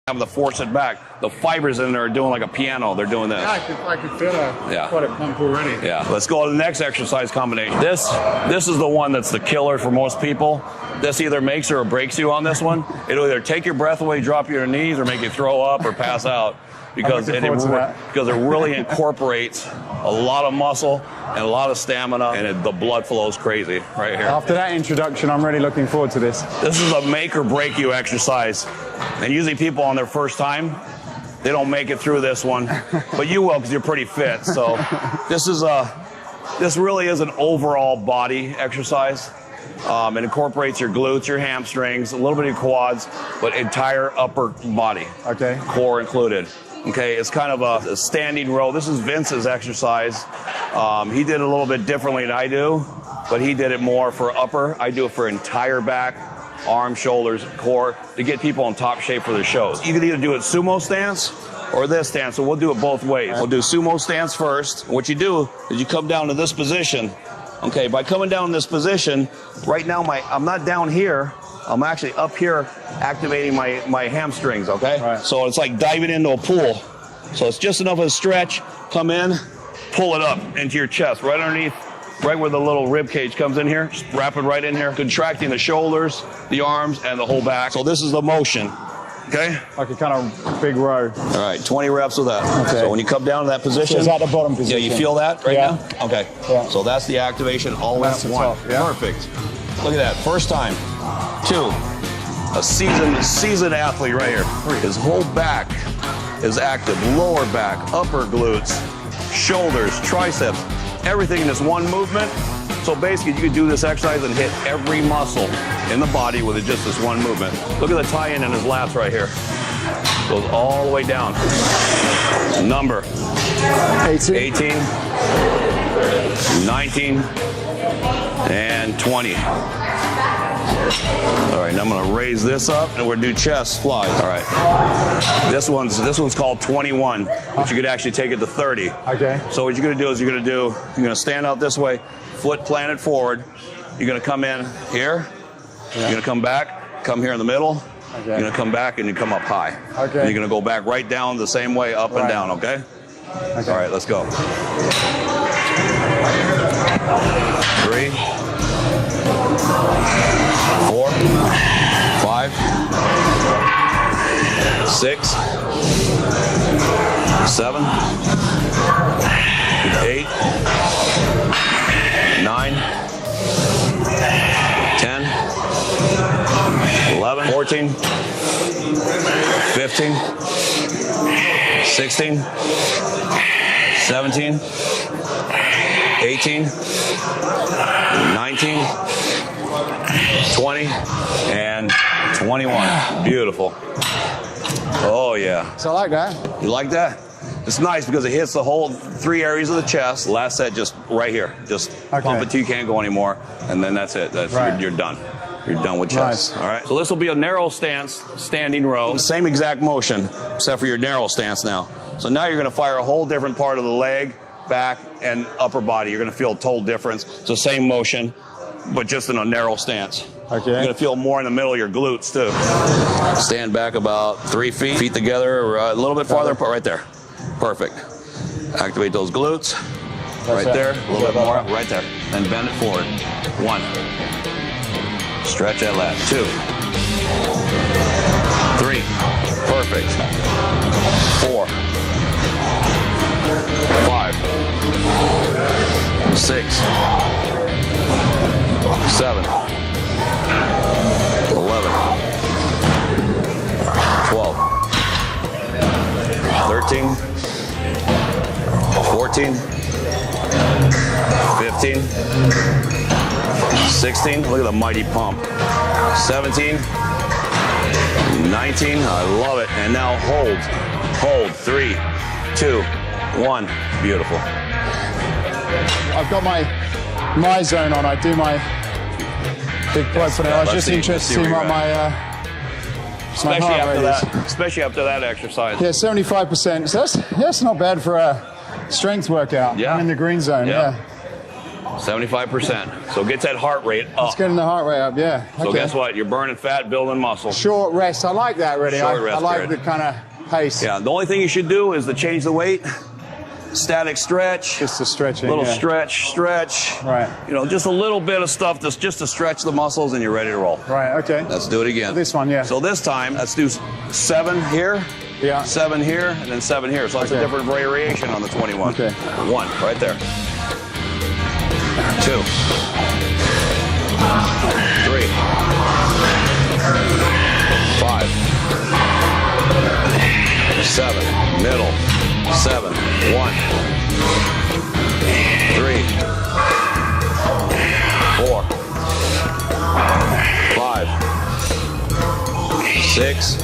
have to force it back. The fibers in there are doing like a piano. They're doing this. Yeah, I could feel quite a pump already. Yeah. Let's go to the next exercise combination. This is the one that's the killer for most people. This either makes or breaks you on this one. It'll either take your breath away, drop you to your knees, or make you throw up or pass out. Because it really incorporates a lot of muscle and a lot of stamina, and the blood flows crazy right here. After that introduction, I'm really looking forward to this. This is a make or break you exercise. And usually people on their first time, they don't make it through this one. But you will because you're pretty fit. So this really is an overall body exercise. It incorporates your glutes, your hamstrings, a little bit of your quads, but entire upper body. Okay. Core included. Okay, it's kind of a standing row. This is Vince's exercise. He did it a little bit differently than I do, but he did it more for upper. I do it for entire back, arms, shoulders, core, to get people in top shape for their shows. You can either do it sumo stance or this stance, so we'll do it both ways. We'll do sumo stance first. What you do is you come down to this position. Okay, by coming down in this position, right now I'm not down here. I'm actually up here activating my hamstrings, okay? Right. So it's like diving into a pool. So it's just enough of a stretch, come in, pull it up into your chest, right underneath, right where the little rib cage comes in here, just wrap it right in here, contracting the shoulders, the arms, and the whole back. So this is the motion, okay? Like a kind of big row. All right, 20 reps with that. Okay. So when you come down to that position. So is that the bottom position? Yeah, you feel that right now? Okay. Yeah. So that's the activation all in one. Yeah. Perfect. Look at that, first time. 2, a seasoned athlete right here. 3, his whole back is active, lower back, upper glutes, shoulders, triceps, everything in this one movement. So basically you could do this exercise and hit every muscle in the body with just this one movement. Look at the tie-in in his lats right here. Goes all the way down. Number 18, 19, and 20. All right, now I'm gonna raise this up and we're gonna do chest flies. All right, this one's called 21, but you could actually take it to 30. Okay. So what you're gonna do is you're gonna stand out this way, foot planted forward. You're gonna come in here. Yeah. You're gonna come back, come here in the middle. Okay. You're gonna come back and you come up high. Okay. And you're gonna go back right down the same way, up and down. Okay. Okay. All right, let's go. 3, 4, 5, 6, 7, 8, 9, 10, 11, 14, 15, 16, 17, 18, 19, 20, and 21. Beautiful. Oh, yeah. So I like that. You like that? It's nice because it hits the whole 3 areas of the chest. Last set, just right here. Just pump it till you can't go anymore, and then that's it. You're done. You're done with chest. Nice. All right. So this will be a narrow stance, standing row. Same exact motion, except for your narrow stance now. So now you're going to fire a whole different part of the leg, back, and upper body. You're going to feel a total difference. It's the same motion, but just in a narrow stance. Okay. You're going to feel more in the middle of your glutes, too. Stand back about 3 feet, feet together, a little bit farther apart, right there. Perfect. Activate those glutes. Right there. A little bit more. Right there. And bend it forward. 1. Stretch that lat. 2. 3. Perfect. 4. 5. 6. 7. 11. 12. 13. 14, 15, 16, look at the mighty pump, 17, 19, I love it, and now hold, 3, 2, 1, beautiful. I've got my zone on, I do my big plug for it. I was just interested to see what my especially after that exercise. Yeah, 75%. So that's not bad for a strength workout. Yeah. I'm in the green zone. Yeah. 75%. So it gets that heart rate up. It's getting the heart rate up, yeah. So guess what? You're burning fat, building muscle. Short rest. I like that, really. Short rest I like period. the kind of pace. Yeah, the only thing you should do is to change the weight. Static stretch. Just a stretching. Little stretch. Right. You know, just a little bit of stuff just to stretch the muscles, and you're ready to roll. Right, okay. Let's do it again. This one, yeah. So this time, let's do 7 here. Yeah. 7 here, and then 7 here. So that's a different variation on the 21. Okay. 1, right there. 2. 3. 5. 7. Middle. 7. 1. 3. 4. 5. 6.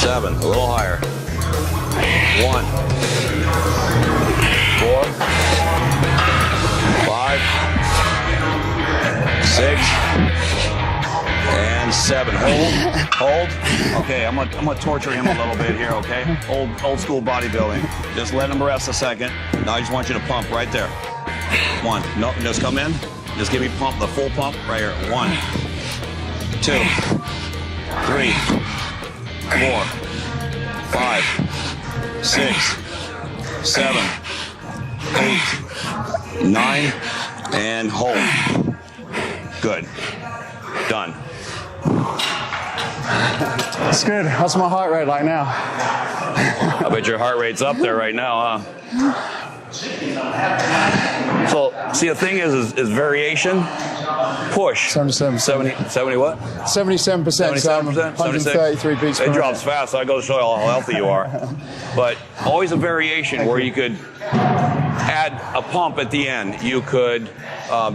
7. A little higher. 1. 4. 5. 6. And 7. Hold. Okay, I'm gonna torture him a little bit here. Okay, old school bodybuilding. Just let him rest a second. Now I just want you to pump right there. 1. No, just come in. Just give me pump, the full pump right here. 1, 2, 3, 4, 5, 6, 7, 8, 9, and hold. Good. Done. It's good. How's my heart rate like now? I bet your heart rate's up there right now, huh? So, see, the thing is variation. Push. 77%. 70 what? 77%. 77%? 133 beats per It minute. drops fast, so I go to show you how healthy you are. But always a variation where you could add a pump at the end. You could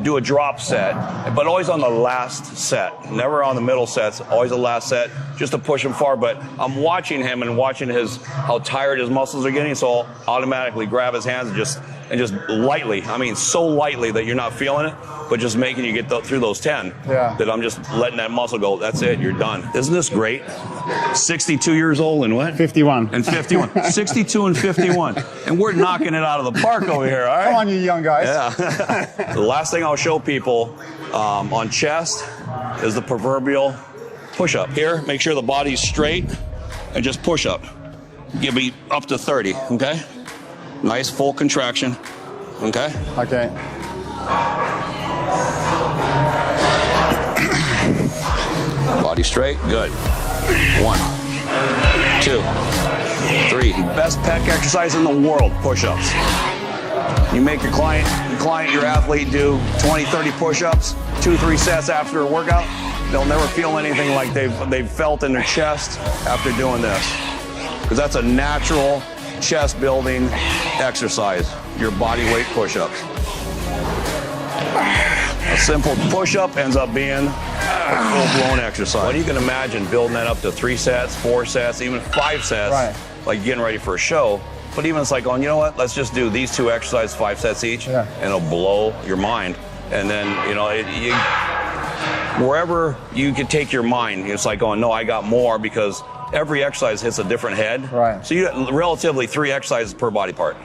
do a drop set, but always on the last set. Never on the middle sets, always the last set, just to push him far. But I'm watching him and watching how tired his muscles are getting, so I'll automatically grab his hands and just lightly, I mean so lightly that you're not feeling it, but just making you get through those 10. Yeah. That I'm just letting that muscle go. That's it, you're done. Isn't this great? 62 years old and what? 51. And 51. 62 and 51. And we're knocking it out of the park over here, all right? Come on, you young guys. Yeah. The last thing I'll show people on chest is the proverbial push-up. Here, make sure the body's straight and just push up. Give me up to 30, okay? Nice full contraction, okay? Okay. Body straight, good. 1, 2, 3. Best pec exercise in the world, push-ups. You make your client, your athlete do 20, 30 push-ups, 2-3 sets after a workout. They'll never feel anything like they've felt in their chest after doing this. Because that's a natural chest building exercise, your body weight push-ups. A simple push-up ends up being a full-blown exercise. Well, you can imagine building that up to 3 sets, 4 sets, even 5 sets, right, like getting ready for a show. But even it's like going, you know what, let's just do these 2 exercises, 5 sets each, yeah, and it'll blow your mind. And then, you know, wherever you could take your mind, it's like going, no, I got more, because every exercise hits a different head. Right. So you got relatively 3 exercises per body part.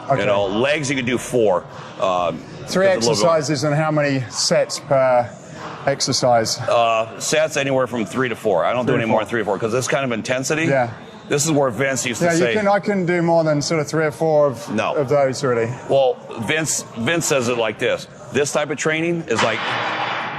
Okay. You know, legs you could do 4. 3 exercises and how many sets per exercise? Sets anywhere from 3 to 4. I don't do any more than 3 or 4 because this kind of intensity. Yeah. This is where Vince used to say. I couldn't do more than sort of 3 or 4 of those, really. Well, Vince says it like this. This type of training is like,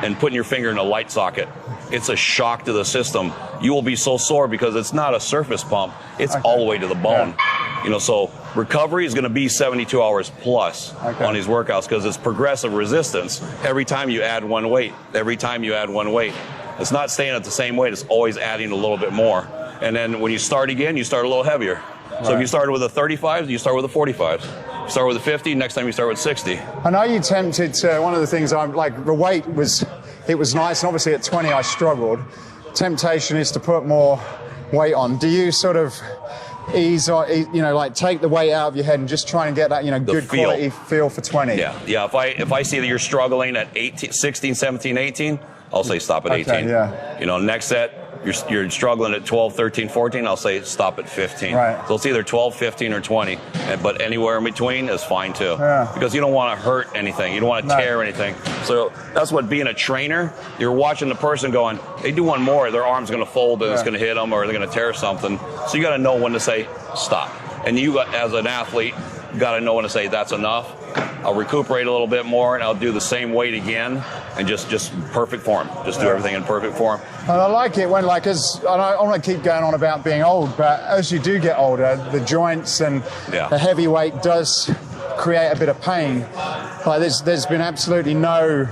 and putting your finger in a light socket. It's a shock to the system. You will be so sore because it's not a surface pump. It's all the way to the bone. Yeah. You know, so recovery is going to be 72 hours plus on these workouts because it's progressive resistance every time you add one weight. Every time you add one weight. It's not staying at the same weight. It's always adding a little bit more. And then when you start again, you start a little heavier. So if you started with a 35, you start with a 45. You start with a 50, next time you start with 60. I know you tempted to, one of the things I'm like, the weight was nice, and obviously at 20 I struggled. Temptation is to put more weight on. Do you sort of ease, or, you know, like take the weight out of your head and just try and get that, you know, good quality feel for 20? Yeah. If I see that you're struggling at 18, 16, 17, 18, I'll say stop at 18. Yeah. You know, next set, you're struggling at 12, 13, 14, I'll say stop at 15. Right. So it's either 12, 15, or 20, but anywhere in between is fine too. Yeah. Because you don't want to hurt anything. You don't want to tear anything. So that's what being a trainer, you're watching the person going, they do one more, their arm's going to fold and it's going to hit them or they're going to tear something. So you got to know when to say stop. And you, as an athlete, got to know when to say that's enough. I'll recuperate a little bit more, and I'll do the same weight again, and just perfect form. Just do everything in perfect form. And I like it when, like, I don't want to keep going on about being old, but as you do get older, the joints and the heavy weight does create a bit of pain. Like, there's been absolutely no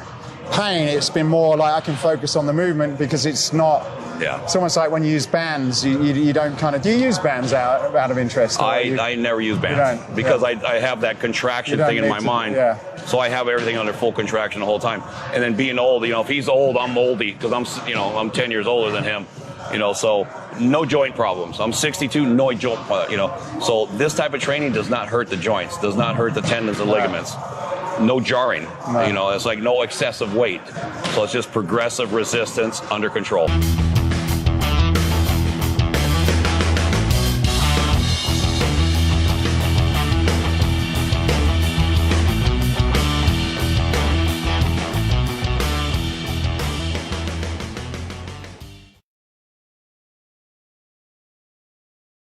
pain. It's been more like I can focus on the movement because it's not. Yeah. It's almost like when you use bands, you don't kind of. Do you use bands out of interest? I never use bands because I have that contraction thing in my mind. Yeah. So I have everything under full contraction the whole time. And then being old, if he's old, I'm moldy because I'm 10 years older than him. So no joint problems. I'm 62, no joint. So this type of training does not hurt the joints, does not hurt the tendons and ligaments. No jarring. It's like no excessive weight. So it's just progressive resistance under control.